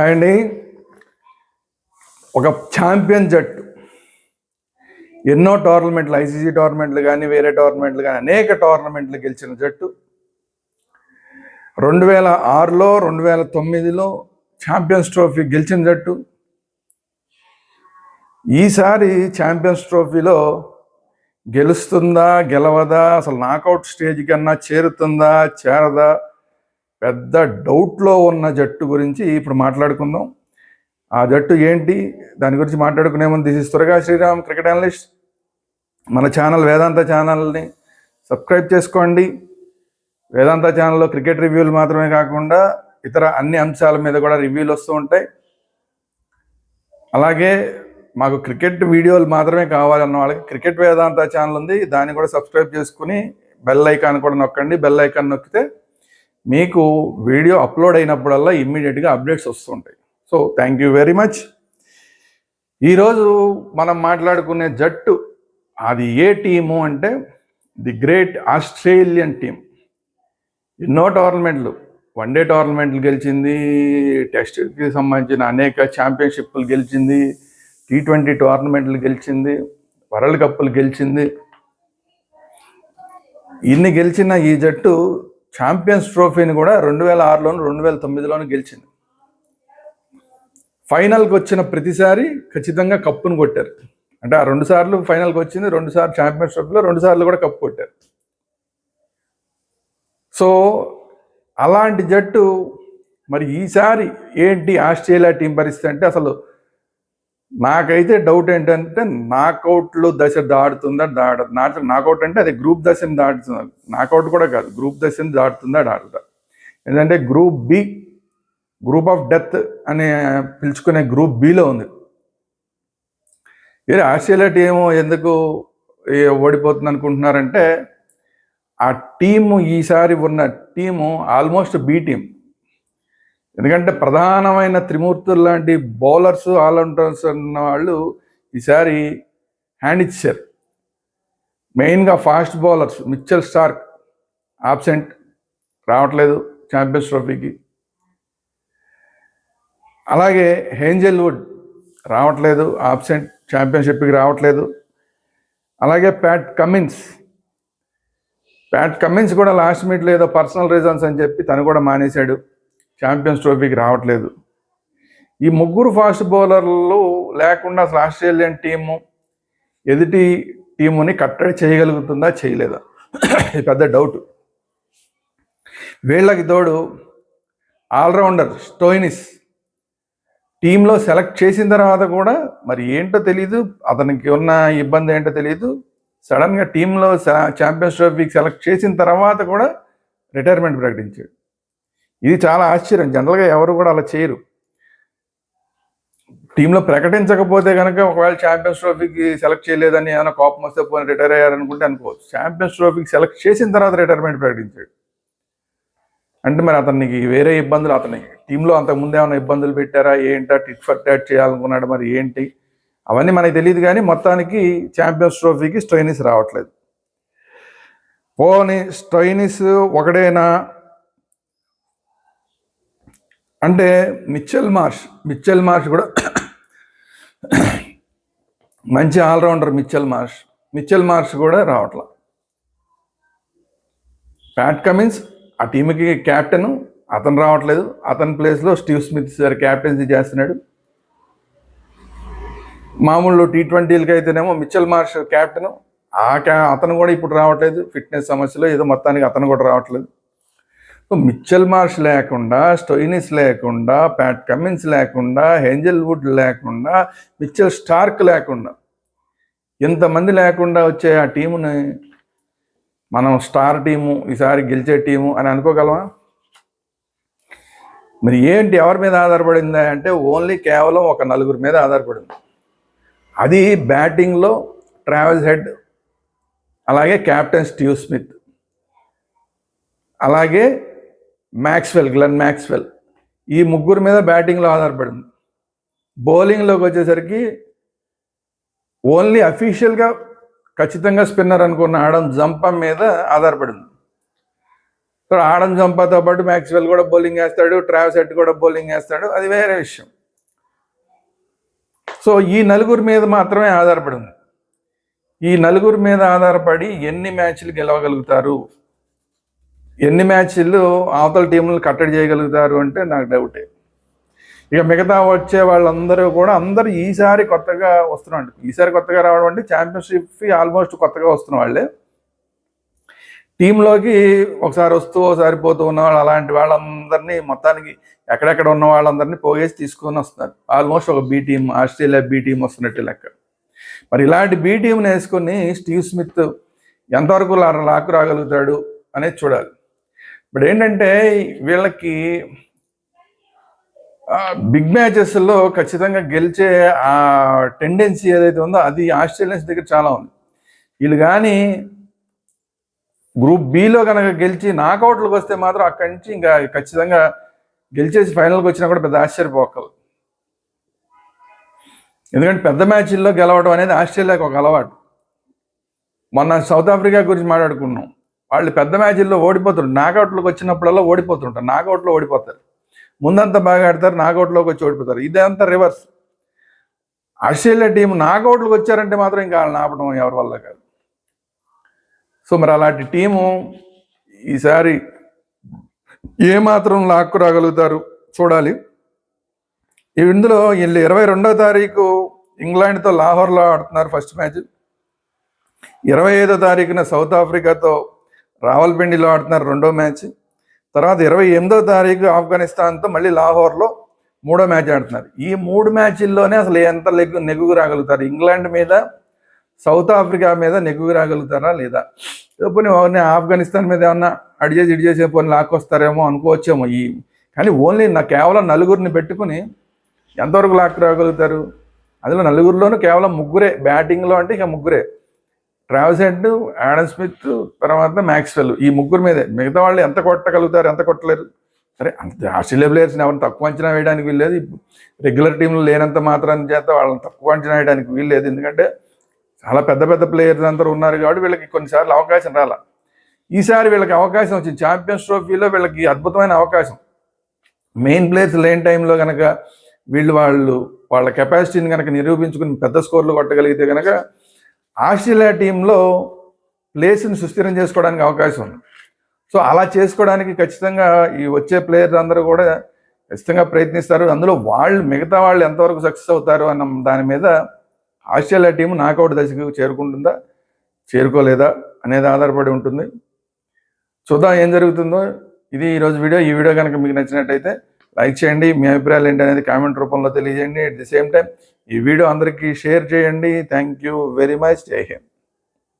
And ఒక champion జట్టు ఎన్నో టోర్నమెంట్లు, ఐసీసీ టోర్నమెంట్లు కానీ వేరే టోర్నమెంట్లు కానీ అనేక టోర్నమెంట్లు గెలిచిన జట్టు 2006లో 2009లో ఛాంపియన్స్ ట్రోఫీ గెలిచిన జట్టు ఈసారి ఛాంపియన్స్ ట్రోఫీలో గెలుస్తుందా గెలవదా, అసలు నాకౌట్ స్టేజ్ కన్నా చేరుతుందా చేరదా, పెద్ద డౌట్లో ఉన్న జట్టు గురించి ఇప్పుడు మాట్లాడుకుందాం. ఆ జట్టు ఏంటి, దాని గురించి మాట్లాడుకునే ముందు దిస్ ఇస్ త్వరగా శ్రీరామ్ క్రికెట్ అనలిస్ట్. మన ఛానల్ వేదాంత ఛానల్ని సబ్స్క్రైబ్ చేసుకోండి. వేదాంత ఛానల్లో క్రికెట్ రివ్యూలు మాత్రమే కాకుండా ఇతర అన్ని అంశాల మీద కూడా రివ్యూలు వస్తూ ఉంటాయి. అలాగే మాకు క్రికెట్ వీడియోలు మాత్రమే కావాలన్న వాళ్ళకి క్రికెట్ వేదాంత ఛానల్ ఉంది, దాన్ని కూడా సబ్స్క్రైబ్ చేసుకుని బెల్ ఐకాన్ కూడా నొక్కండి. బెల్ ఐకాన్ నొక్కితే మీకు వీడియో అప్లోడ్ అయినప్పుడల్లా ఇమ్మీడియట్గా అప్డేట్స్ వస్తుంటాయి. So thank you very much. ఈరోజు మనం మాట్లాడుకునే జట్టు అది ఏ టీము అంటే ది గ్రేట్ ఆస్ట్రేలియన్ టీం. ఎన్నో టోర్నమెంట్లు, వన్డే టోర్నమెంట్లు గెలిచింది, టెస్ట్కి సంబంధించిన అనేక ఛాంపియన్షిప్లు గెలిచింది, T20 టోర్నమెంట్లు గెలిచింది, వరల్డ్ కప్పులు గెలిచింది. ఇన్ని గెలిచిన ఈ జట్టు ఛాంపియన్స్ ట్రోఫీని కూడా 2006లోను 2009లోను గెలిచింది. ఫైనల్కి వచ్చిన ప్రతిసారి ఖచ్చితంగా కప్పును కొట్టారు. అంటే ఆ 2 సార్లు ఫైనల్కి వచ్చింది, 2 సార్లు ఛాంపియన్స్ ట్రోఫీలో, 2 సార్లు కూడా కప్పు కొట్టారు. సో అలాంటి జట్టు మరి ఈసారి ఏంటి ఆస్ట్రేలియా టీం పరిస్థితి అంటే, అసలు నాకైతే డౌట్ ఏంటంటే నాకౌట్లు దశ దాడుతుందా నాకౌట్ అంటే అది గ్రూప్ దశని దాటుతుందా, నాకౌట్ కూడా కాదు, గ్రూప్ దశని దాటుతుందా దాటుదా. ఎందుకంటే group B, group of death అని పిలుచుకునే గ్రూప్ బిలో ఉంది. ఇది ఆస్ట్రేలియా టీము ఎందుకు ఓడిపోతుంది అనుకుంటున్నారంటే, ఆ టీము ఈసారి ఉన్న టీము ఆల్మోస్ట్ బి టీం. ఎందుకంటే ప్రధానమైన త్రిమూర్తులు లాంటి బౌలర్స్, ఆల్రౌండర్స్ ఉన్న వాళ్ళు ఈసారి హ్యాండ్ ఇచ్చారు. మెయిన్గా fast bowlers Mitchell Starc absent, రావట్లేదు ఛాంపియన్స్ ట్రోఫీకి. అలాగే హేంజల్వుడ్ రావట్లేదు, ఆబ్సెంట్, ఛాంపియన్షిప్కి రావట్లేదు. అలాగే ప్యాట్ కమిన్స్ కూడా లాస్ట్ మినిట్లో ఏదో పర్సనల్ రీజన్స్ అని చెప్పి తను కూడా మానేశాడు, ఛాంపియన్స్ ట్రోఫీకి రావట్లేదు. ఈ ముగ్గురు ఫాస్ట్ బౌలర్లు లేకుండా అసలు ఆస్ట్రేలియన్ టీము ఎదుటి టీముని కట్టడి చేయగలుగుతుందా చేయలేదా, ఇది పెద్ద డౌట్. వీళ్ళకి తోడు ఆల్రౌండర్ స్టోయినిస్ టీంలో సెలెక్ట్ చేసిన తర్వాత కూడా మరి ఏంటో తెలీదు, అతనికి ఉన్న ఇబ్బంది ఏంటో తెలీదు, సడన్గా టీంలో ఛాంపియన్స్ ట్రోఫీకి సెలెక్ట్ చేసిన తర్వాత కూడా రిటైర్మెంట్ ప్రకటించాడు. ఇది చాలా ఆశ్చర్యం, జనరల్గా ఎవరు కూడా అలా చేయరు. టీంలో ప్రకటించకపోతే కనుక ఒకవేళ ఛాంపియన్స్ ట్రోఫీకి సెలెక్ట్ చేయలేదని ఏమైనా కోపం వస్తే పోనీ రిటైర్ అయ్యారనుకుంటే అనుకోవచ్చు. ఛాంపియన్స్ ట్రోఫీకి సెలెక్ట్ చేసిన తర్వాత రిటైర్మెంట్ ప్రకటించాడు అంటే మరి అతనికి వేరే ఇబ్బందులు, అతనికి టీంలో అంతకుముందు ఏమైనా ఇబ్బందులు పెట్టారా ఏంటా, టిట్ ఫర్ టాట్ చేయాలనుకున్నాడు మరి ఏంటి అవన్నీ మనకి తెలియదు. కానీ మొత్తానికి ఛాంపియన్స్ ట్రోఫీకి స్టోయినిస్ రావట్లేదు. పోనీ స్టోయినిస్ ఒకడేనా అంటే మిచెల్ మార్ష్ కూడా మంచి ఆల్రౌండర్. మిచెల్ మార్ష్ కూడా రావట్లా. ప్యాట్ కమిన్స్ ఆ టీంకి కెప్టెన్, అతను రావట్లేదు. అతని ప్లేస్లో స్టీవ్ స్మిత్ సార్ క్యాప్టెన్సీ చేస్తున్నాడు. మామూలు T20లకి అయితేనేమో మిచెల్ మార్ష్ కెప్టెన్, అతను కూడా ఇప్పుడు రావట్లేదు, ఫిట్నెస్ సమస్యలో ఏదో మొత్తానికి అతను కూడా రావట్లేదు. సో మిచెల్ మార్ష్ లేకుండా, స్టోయినిస్ లేకుండా, ప్యాట్ కమిన్స్ లేకుండా, హేంజల్వుడ్ లేకుండా, మిచెల్ స్టార్క్ లేకుండా, ఇంతమంది లేకుండా వచ్చే ఆ టీముని మనం స్టార్ టీము, ఈసారి గెలిచే టీము అని అనుకోగలమా? మరి ఏంటి, ఎవరి మీద ఆధారపడిందా అంటే ఓన్లీ కేవలం ఒక 4 మీద ఆధారపడింది. అది బ్యాటింగ్లో ట్రావెల్స్ హెడ్, అలాగే కెప్టెన్ స్టీవ్ స్మిత్, అలాగే గ్లెన్ మ్యాక్స్వెల్, ఈ ముగ్గురు మీద బ్యాటింగ్లో ఆధారపడింది. బౌలింగ్లోకి వచ్చేసరికి ఓన్లీ అఫీషియల్గా ఖచ్చితంగా స్పిన్నర్ అనుకున్న ఆడమ్ జంపా మీద ఆధారపడింది. సో ఆడన్ జంపాతో పాటు మ్యాక్స్వెల్ కూడా బౌలింగ్ వేస్తాడు, ట్రావిస్ హెడ్ కూడా బౌలింగ్ వేస్తాడు, అది వేరే విషయం. సో ఈ నలుగురి మీద మాత్రమే ఆధారపడి ఉంది. ఈ నలుగురి మీద ఆధారపడి ఎన్ని మ్యాచ్లు గెలవగలుగుతారు, ఎన్ని మ్యాచ్లు అవతల టీంలు కట్టడి చేయగలుగుతారు అంటే నాకు డౌటే. ఇక మిగతా వచ్చే వాళ్ళందరూ కూడా అందరూ ఈసారి కొత్తగా వస్తున్నాడు. ఈసారి కొత్తగా రావడం అంటే ఛాంపియన్షిప్ ఆల్మోస్ట్ కొత్తగా వస్తున్న వాళ్ళే. టీంలోకి ఒకసారి వస్తూ ఒకసారి పోతూ ఉన్న వాళ్ళు, అలాంటి వాళ్ళందరినీ మొత్తానికి ఎక్కడెక్కడ ఉన్న వాళ్ళందరినీ పోగేసి తీసుకొని వస్తున్నారు. ఆల్మోస్ట్ ఒక B team, Australia B team వస్తున్నట్టు లెక్క. మరి ఇలాంటి బి టీంని వేసుకొని స్టీవ్ స్మిత్ ఎంతవరకు లాక్కు రాగలుగుతాడు అనేది చూడాలి. ఇప్పుడు ఏంటంటే వీళ్ళకి బిగ్ మ్యాచెస్లో ఖచ్చితంగా గెలిచే ఆ టెండెన్సీ ఏదైతే ఉందో అది ఆస్ట్రేలియన్స్ దగ్గర చాలా ఉంది. వీళ్ళు కానీ గ్రూప్ బిలో కనుక గెలిచి నాకౌట్లకు వస్తే మాత్రం అక్కడి నుంచి ఇంకా ఖచ్చితంగా గెలిచేసి ఫైనల్కి వచ్చినా కూడా పెద్ద ఆశ్చర్యపోకలు. ఎందుకంటే పెద్ద మ్యాచ్ల్లో గెలవడం అనేది ఆస్ట్రేలియాకి ఒక అలవాటు. మొన్న సౌత్ ఆఫ్రికా గురించి మాట్లాడుకున్నాం. వాళ్ళు పెద్ద మ్యాచ్ల్లో ఓడిపోతారు, నాకౌట్లకు వచ్చినప్పుడల్లా ఓడిపోతుంటారు, నాకౌట్లో ఓడిపోతారు. ముందంతా బాగా ఆడతారు, నాకౌట్లోకి వచ్చి ఓడిపోతారు. ఇదంతా రివర్స్. ఆస్ట్రేలియా టీం నాకౌట్లకు వచ్చారంటే మాత్రం ఇంకా వాళ్ళని ఆపడం ఎవరి వల్ల కాదు. సో మరి అలాంటి టీము ఈసారి ఏమాత్రం లాక్కు రాగలుగుతారు చూడాలి. ఇందులో వీళ్ళు 22వ తారీఖు ఇంగ్లాండ్తో లాహోర్లో ఆడుతున్నారు ఫస్ట్ మ్యాచ్. 25వ తారీఖున సౌత్ ఆఫ్రికాతో రావల్పిండిలో ఆడుతున్నారు రెండో మ్యాచ్. తర్వాత 28వ తారీఖు ఆఫ్ఘనిస్తాన్తో మళ్ళీ లాహోర్లో మూడో మ్యాచ్ ఆడుతున్నారు. ఈ 3 మ్యాచ్ల్లోనే అసలు ఎంత నెగ్గుకు రాగలుగుతారు, ఇంగ్లాండ్ మీద సౌత్ ఆఫ్రికా మీద నెగ్గుకు రాగలుగుతారా లేదా, పోనీ ఆఫ్ఘనిస్తాన్ మీద ఏమన్నా ఇడిచేసే పోనీ లాక్కొస్తారేమో అనుకోవచ్చేమో. కానీ ఓన్లీ కేవలం నలుగురిని పెట్టుకుని ఎంతవరకు లాక్కు రాగలుగుతారు? అందులో నలుగురిలోనూ కేవలం ముగ్గురే బ్యాటింగ్లో, అంటే ఇక ముగ్గురే, ట్రావిస్ హెడ్, ఆడమ్ స్మిత్, తర్వాత మ్యాక్స్వెల్. ఈ ముగ్గురు మీదే. మిగతా వాళ్ళు ఎంత కొట్టగలుగుతారు, ఎంత కొట్టలేరు. సరే, అంత ఆస్ట్రేలియా ప్లేయర్స్ని ఎవరిని తక్కువ అంచనా వేయడానికి వీల్లేదు. రెగ్యులర్ టీంలో లేనంత మాత్రం చేత వాళ్ళని తక్కువ అంచనా వేయడానికి వీల్లేదు. ఎందుకంటే చాలా పెద్ద పెద్ద ప్లేయర్స్ అందరూ ఉన్నారు కాబట్టి వీళ్ళకి కొన్నిసార్లు అవకాశం రాలా. ఈసారి వీళ్ళకి అవకాశం వచ్చింది. ఛాంపియన్స్ ట్రోఫీలో వీళ్ళకి అద్భుతమైన అవకాశం. మెయిన్ ప్లేయర్స్ లేని టైంలో కనుక వాళ్ళ కెపాసిటీని కనుక నిరూపించుకుని పెద్ద స్కోర్లు కొట్టగలిగితే కనుక ఆస్ట్రేలియా టీంలో ప్లేస్ని సుస్థిరం చేసుకోవడానికి అవకాశం ఉంది. సో అలా చేసుకోవడానికి ఖచ్చితంగా ఈ వచ్చే ప్లేయర్స్ అందరూ కూడా ఖచ్చితంగా ప్రయత్నిస్తారు. అందులో మిగతా వాళ్ళు ఎంతవరకు సక్సెస్ అవుతారు అన్న దాని మీద ఆస్ట్రేలియా టీం నాకౌట్ దశకు చేరుకుంటుందా, చేరుకోలేదా అనేది ఆధారపడి ఉంటుంది. చూద్దాం ఏం జరుగుతుందో. ఇది ఈరోజు వీడియో. ఈ వీడియో కనుక మీకు నచ్చినట్టయితే లైక్ చేయండి, మీ అభిప్రాయాలు ఏంటి అనేది కామెంట్ రూపంలో తెలియజేయండి. అట్ ది సేమ్ టైం ఈ వీడియో అందరికీ షేర్ చేయండి. Thank you very much. జై హింద్.